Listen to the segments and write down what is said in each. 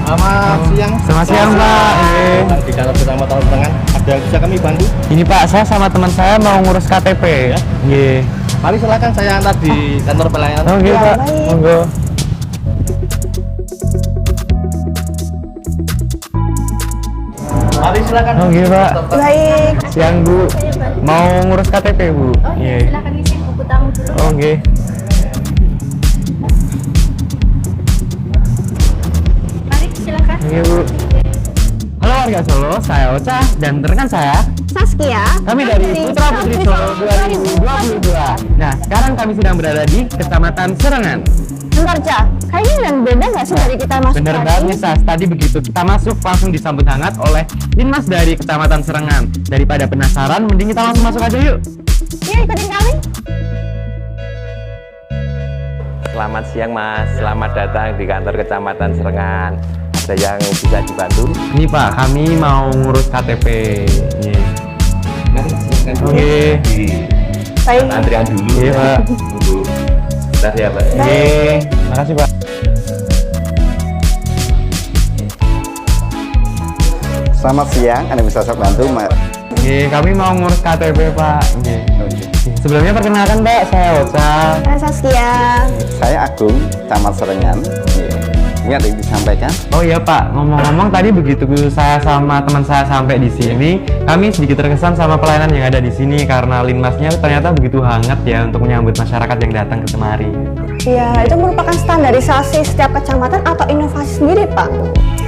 Selamat siang. Selamat siang, Pak. Di kantor Kecamatan Serengan ada yang bisa kami bantu? Ini Pak, saya sama teman saya mau ngurus KTP. Ya. Nggih. Mari silakan saya antar di kantor pelayanan. Oh, nggih, Pak. Monggo. Mari silakan. Oh, nggih, Pak. Baik. Siang, Bu. Mau ngurus KTP, Bu. Oh iya, silakan isi buku tamu dulu. Oh, nggih. Mari silakan. Nggih, Bu. Halo warga Solo, saya Ocha dan rekan saya. Saskia. Kami dari Putra Putri Solo 2022. Nah, sekarang kami sedang berada di Kecamatan Serengan. Bentar, Ca. Kayaknya yang beda nggak sih dari kita masuk Bener tadi? banget, Sas. Tadi begitu kita masuk langsung disambut hangat oleh Linmas dari Kecamatan Serengan. Daripada penasaran, mending kita langsung masuk aja yuk. Yuk, ikutin kami. Selamat siang Mas, selamat datang di kantor Kecamatan Serengan. Ada yang bisa dibantu? Ini Pak, kami mau ngurus KTP. Nih. Mari silakan Oke. Baik. Antrian dulu. Iya, Pak. Tunggu. Bentar ya Pak. Oke, makasih Pak. Selamat siang, Anda bisa saya bantu, Mbak? Oke, kami mau ngurus KTP Pak. Oke. Sebelumnya perkenalkan Mbak, saya Ocha. Saya Saskia. Saya Agung, Camat Serengan. Ini ada yang disampaikan? Oh iya Pak, ngomong-ngomong tadi begitu saya sama teman saya sampai di sini, kami sedikit terkesan sama pelayanan yang ada di sini karena Linmasnya ternyata begitu hangat ya untuk menyambut masyarakat yang datang ke kemari. Iya, itu merupakan standarisasi setiap kecamatan atau inovasi sendiri, Pak?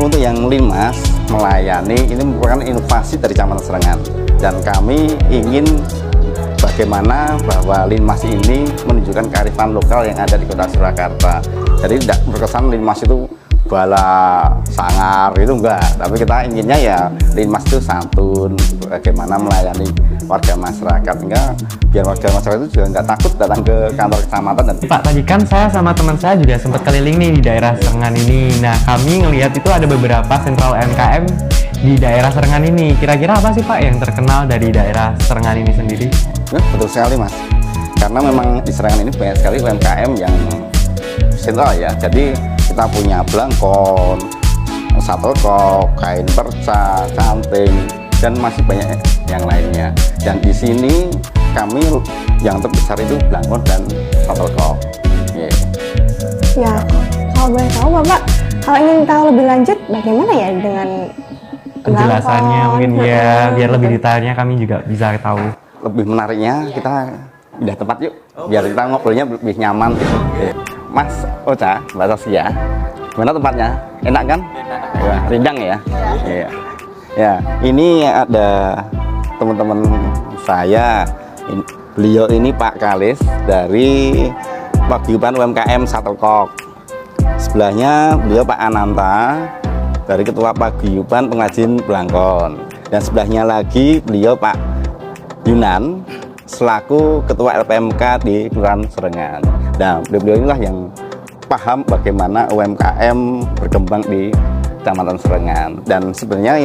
Untuk yang Linmas melayani, ini merupakan inovasi dari Camat Serengan. Dan kami ingin bagaimana bahwa Linmas ini menunjukkan kearifan lokal yang ada di Kota Surakarta. Jadi tidak berkesan Linmas itu bala sangar itu enggak, tapi kita inginnya ya Linmas itu santun, bagaimana melayani warga masyarakat, enggak biar warga masyarakat itu juga enggak takut datang ke kantor kecamatan. Dan Pak, tadi kan saya sama teman saya juga sempat keliling nih di daerah Serengan ini. Nah, kami ngelihat itu ada beberapa sentral UMKM di daerah Serengan ini. Kira-kira apa sih Pak yang terkenal dari daerah Serengan ini sendiri? betul sekali Mas, karena memang di Serengan ini banyak sekali UMKM yang sentral ya. Jadi kita punya blangkon, shuttlecock, kain perca, canting, dan masih banyak yang lainnya. Dan di sini kami yang terbesar itu blangkon dan shuttlecock. Yeah. Ya, kalau boleh tahu Bapak, kalau ingin tahu lebih lanjut, bagaimana ya dengan Penjelasannya belangkon? mungkin ya, biar lebih detailnya kami juga bisa tahu. Lebih menariknya kita pindah tempat yuk, biar kita ngobrolnya lebih nyaman gitu. Mas Ocha, Mbak Saskia, gimana tempatnya? Enak kan? Ya, rindang ya? Iya. Ya, ini ada teman-teman saya. Beliau ini Pak Kalis dari Paguyuban UMKM Shuttlecock. Sebelahnya beliau Pak Ananta dari Ketua Paguyuban Pengrajin Blangkon. Dan sebelahnya lagi beliau Pak Yunan selaku Ketua LPMK di Kelurahan Serengan. Nah, beliau inilah yang paham bagaimana UMKM berkembang di Kecamatan Serengan. Dan sebenarnya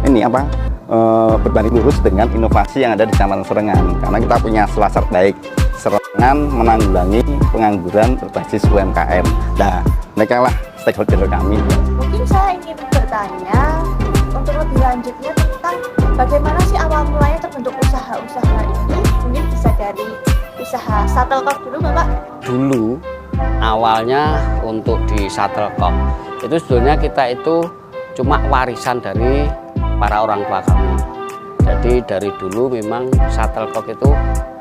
ini apa berbanding lurus dengan inovasi yang ada di Kecamatan Serengan, karena kita punya selasar baik Serengan menanggulangi pengangguran berbasis UMKM. Nah, mereka lah stakeholder kami. Mungkin saya ingin bertanya untuk lebih lanjutnya tentang bagaimana sih awal mulanya terbentuk usaha-usaha ini. Mungkin bisa dari usaha shuttlecock dulu Bapak. Dulu awalnya untuk di shuttlecock itu sebetulnya kita itu cuma warisan dari para orang tua kami. Jadi dari dulu memang shuttlecock itu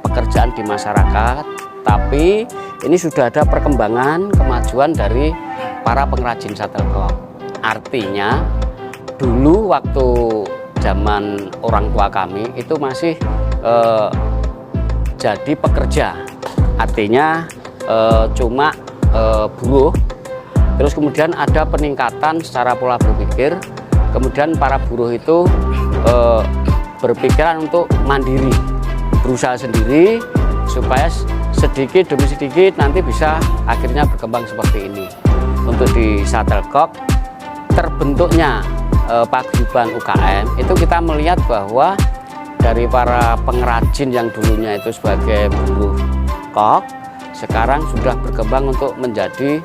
pekerjaan di masyarakat, tapi ini sudah ada perkembangan kemajuan dari para pengrajin shuttlecock. Artinya dulu waktu zaman orang tua kami itu masih jadi pekerja, artinya cuma buruh. Terus kemudian ada peningkatan secara pola berpikir, kemudian para buruh itu berpikiran untuk mandiri, berusaha sendiri supaya sedikit demi sedikit nanti bisa akhirnya berkembang seperti ini. Untuk di shuttlecock terbentuknya paguyuban UKM itu kita melihat bahwa dari para pengrajin yang dulunya itu sebagai buruh kok, sekarang sudah berkembang untuk menjadi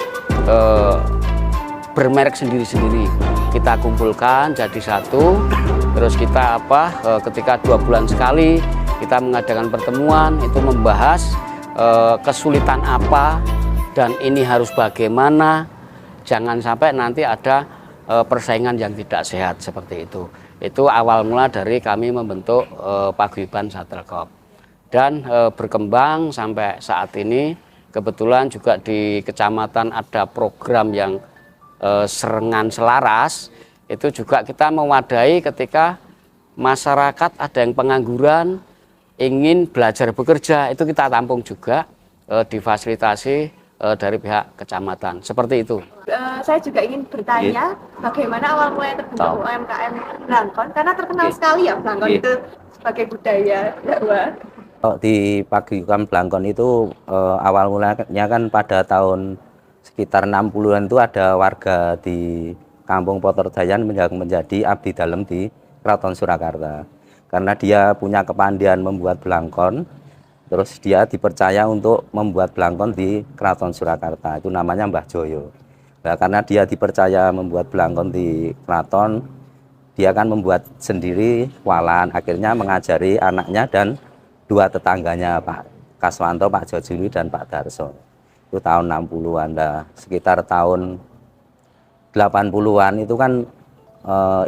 bermerek sendiri-sendiri. Kita kumpulkan jadi satu, terus kita ketika 2 bulan sekali kita mengadakan pertemuan, itu membahas kesulitan apa dan ini harus bagaimana, jangan sampai nanti ada persaingan yang tidak sehat seperti itu. Itu awal mula dari kami membentuk Paguyuban Shuttle Corp. Dan berkembang sampai saat ini. Kebetulan juga di kecamatan ada program yang Serengan Selaras. Itu juga kita mewadahi ketika masyarakat ada yang pengangguran, ingin belajar bekerja, itu kita tampung juga, difasilitasi dari pihak kecamatan. Seperti itu. Saya juga ingin bertanya bagaimana awal mulanya terbentuk UMKM Blangkon, karena terkenal sekali ya Blangkon itu sebagai budaya Jawa. Di Paguyuban Blangkon itu awal mulanya kan pada tahun sekitar 60-an itu ada warga di Kampung Potorjayan menjadi abdi dalem di Keraton Surakarta. Karena dia punya kepandian membuat blangkon, terus dia dipercaya untuk membuat blangkon di Keraton Surakarta. Itu namanya Mbah Joyo. Nah, karena dia dipercaya membuat blangkon di keraton, dia kan membuat sendiri walan, akhirnya mengajari anaknya dan 2 tetangganya, Pak Kaswanto, Pak Jojuli, dan Pak Darso. Itu tahun 60-an. Nah, sekitar tahun 80-an itu kan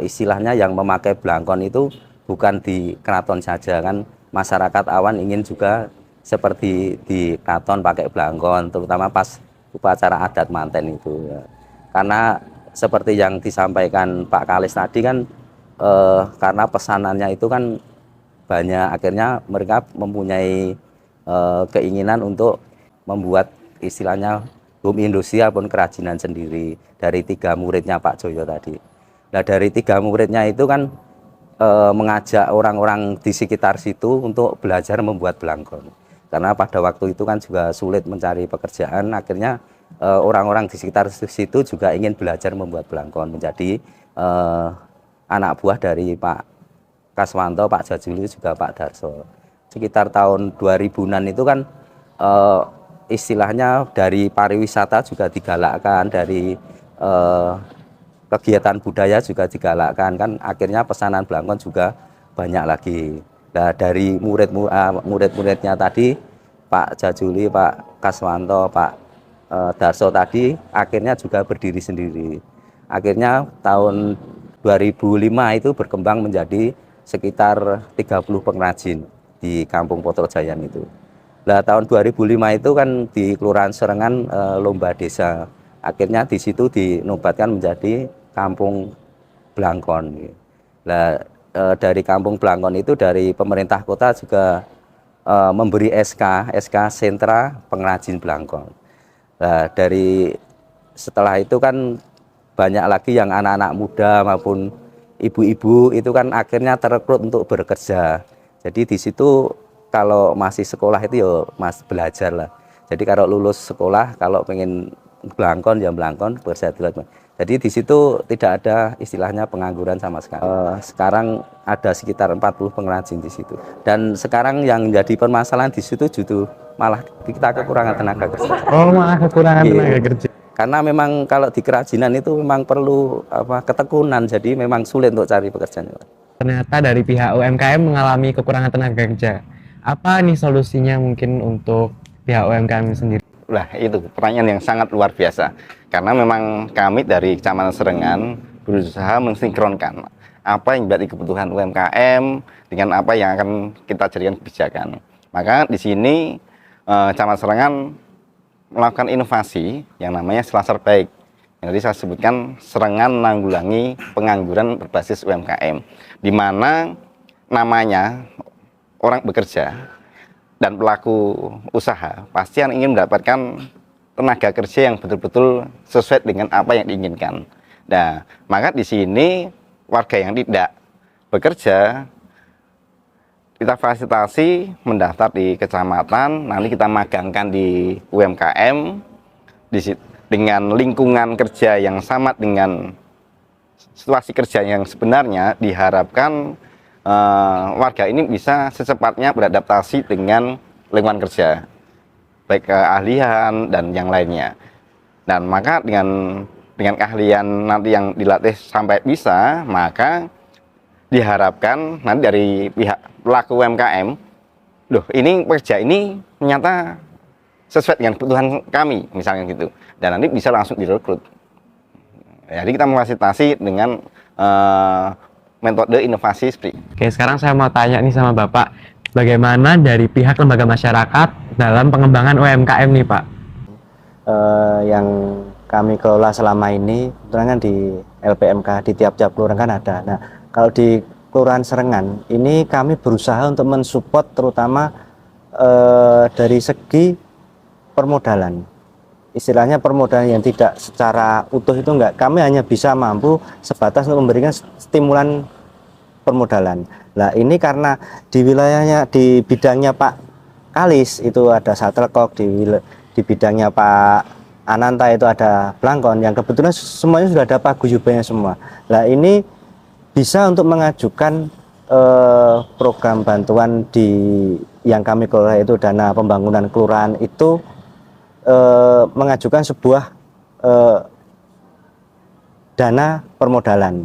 istilahnya yang memakai blangkon itu bukan di keraton saja, kan masyarakat awan ingin juga seperti di keraton pakai blangkon, terutama pas upacara adat manten itu ya. Karena seperti yang disampaikan Pak Kalis tadi kan karena pesanannya itu kan banyak, akhirnya mereka mempunyai keinginan untuk membuat istilahnya home industri ataupun kerajinan sendiri dari 3 muridnya Pak Joyo tadi. Nah, dari 3 muridnya itu kan mengajak orang-orang di sekitar situ untuk belajar membuat blangkon. Karena pada waktu itu kan juga sulit mencari pekerjaan, akhirnya orang-orang di sekitar situ juga ingin belajar membuat blangkon, menjadi anak buah dari Pak Kaswanto, Pak Jajuli, juga Pak Darso. Sekitar tahun 2000-an itu kan istilahnya dari pariwisata juga digalakkan, dari kegiatan budaya juga digalakkan, kan akhirnya pesanan blangkon juga banyak lagi. Nah, dari murid-muridnya tadi Pak Jajuli, Pak Kaswanto, Pak Darso tadi akhirnya juga berdiri sendiri. Akhirnya tahun 2005 itu berkembang menjadi sekitar 30 pengrajin di Kampung Potorjayan itu. Nah, tahun 2005 itu kan di Kelurahan Serengan lomba desa. Akhirnya di situ dinobatkan menjadi Kampung Blangkon. Nah, dari Kampung Blangkon itu dari pemerintah kota juga memberi SK Sentra Pengrajin Blangkon. Nah, dari setelah itu kan banyak lagi yang anak-anak muda maupun ibu-ibu itu kan akhirnya terekrut untuk bekerja. Jadi di situ kalau masih sekolah itu ya mas belajar lah. Jadi kalau lulus sekolah kalau pengen blangkon ya blangkon, bekerja di luar. Jadi di situ tidak ada istilahnya pengangguran sama sekali. Sekarang ada sekitar 40 pengrajin di situ. Dan sekarang yang jadi permasalahan di situ justru malah kita kekurangan tenaga kerja. Oh, malah kekurangan tenaga kerja. Karena memang kalau di kerajinan itu memang perlu ketekunan, jadi memang sulit untuk cari pekerjaan. Ternyata dari pihak UMKM mengalami kekurangan tenaga kerja. Apa nih solusinya mungkin untuk pihak UMKM sendiri? Nah, itu pertanyaan yang sangat luar biasa. Karena memang kami dari Kecamatan Serengan berusaha mensinkronkan apa yang menjadi kebutuhan UMKM dengan apa yang akan kita jadikan kebijakan. Maka di sini Kecamatan Serengan melakukan inovasi yang namanya Selasar Baik. Jadi saya sebutkan Serengan menanggulangi pengangguran berbasis UMKM, di mana namanya orang bekerja dan pelaku usaha pasti yang ingin mendapatkan tenaga kerja yang betul-betul sesuai dengan apa yang diinginkan. Nah, maka di sini warga yang tidak bekerja kita fasilitasi mendaftar di kecamatan, nanti kita magangkan di UMKM dengan lingkungan kerja yang sama dengan situasi kerja yang sebenarnya. Diharapkan warga ini bisa secepatnya beradaptasi dengan lingkungan kerja, baik keahlian dan yang lainnya. Dan maka dengan dengan keahlian nanti yang dilatih sampai bisa, maka diharapkan nanti dari pihak pelaku UMKM, loh ini pekerja ini ternyata sesuai dengan kebutuhan kami, misalnya gitu, dan nanti bisa langsung direkrut. Jadi kita memfasilitasi dengan metode inovasi seperti ini. Oke, sekarang saya mau tanya nih sama Bapak, bagaimana dari pihak lembaga masyarakat dalam pengembangan UMKM nih Pak? Yang kami kelola selama ini, kebetulan kan di LPMK di tiap-tiap kelurahan kan ada. Nah, kalau di Kelurahan Serengan ini kami berusaha untuk mensupport terutama dari segi permodalan. Istilahnya permodalan yang tidak secara utuh itu enggak, kami hanya bisa mampu sebatas untuk memberikan stimulan permodalan. Nah ini karena di wilayahnya, di bidangnya Pak Kalis itu ada Shuttlecock, di bidangnya Pak Ananta itu ada Blangkon, yang kebetulan semuanya sudah ada paguyubannya semua. Nah ini bisa untuk mengajukan program bantuan yang kami kelola itu dana pembangunan kelurahan itu mengajukan sebuah dana permodalan.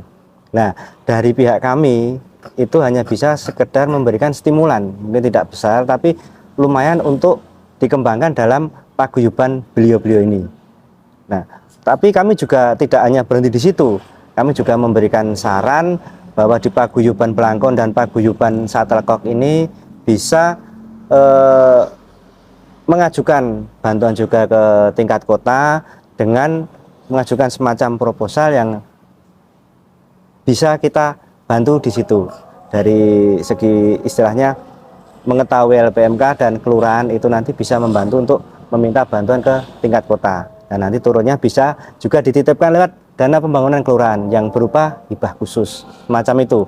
Nah, dari pihak kami itu hanya bisa sekedar memberikan stimulan, mungkin tidak besar tapi lumayan untuk dikembangkan dalam paguyuban beliau-beliau ini. Nah, tapi kami juga tidak hanya berhenti di situ. Kami juga memberikan saran bahwa di paguyuban Blangkon dan paguyuban Shuttlecock ini bisa mengajukan bantuan juga ke tingkat kota dengan mengajukan semacam proposal yang bisa kita bantu di situ. Dari segi istilahnya mengetahui LPMK dan kelurahan itu nanti bisa membantu untuk meminta bantuan ke tingkat kota. Dan nanti turunnya bisa juga dititipkan lewat dana pembangunan kelurahan yang berupa hibah khusus. Semacam itu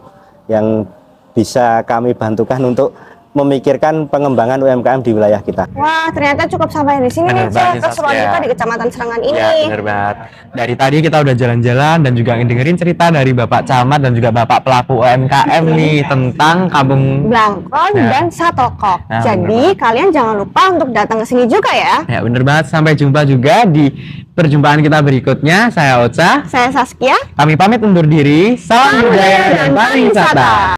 yang bisa kami bantukan untuk memikirkan pengembangan UMKM di wilayah kita. Wah, ternyata cukup sampai di sini nih, Cek, keseruan kita di Kecamatan Serengan ini. Ya, bener banget. Dari tadi kita udah jalan-jalan dan juga dengerin cerita dari Bapak Camat dan juga Bapak pelaku UMKM nih tentang Kampung Blangkon dan Shuttlecock. Nah, Jadi kalian jangan lupa untuk datang ke sini juga ya. Ya, bener banget. Sampai jumpa juga di perjumpaan kita berikutnya. Saya Ocha. Saya Saskia. Kami pamit undur diri. Salam budaya dan pariwisata.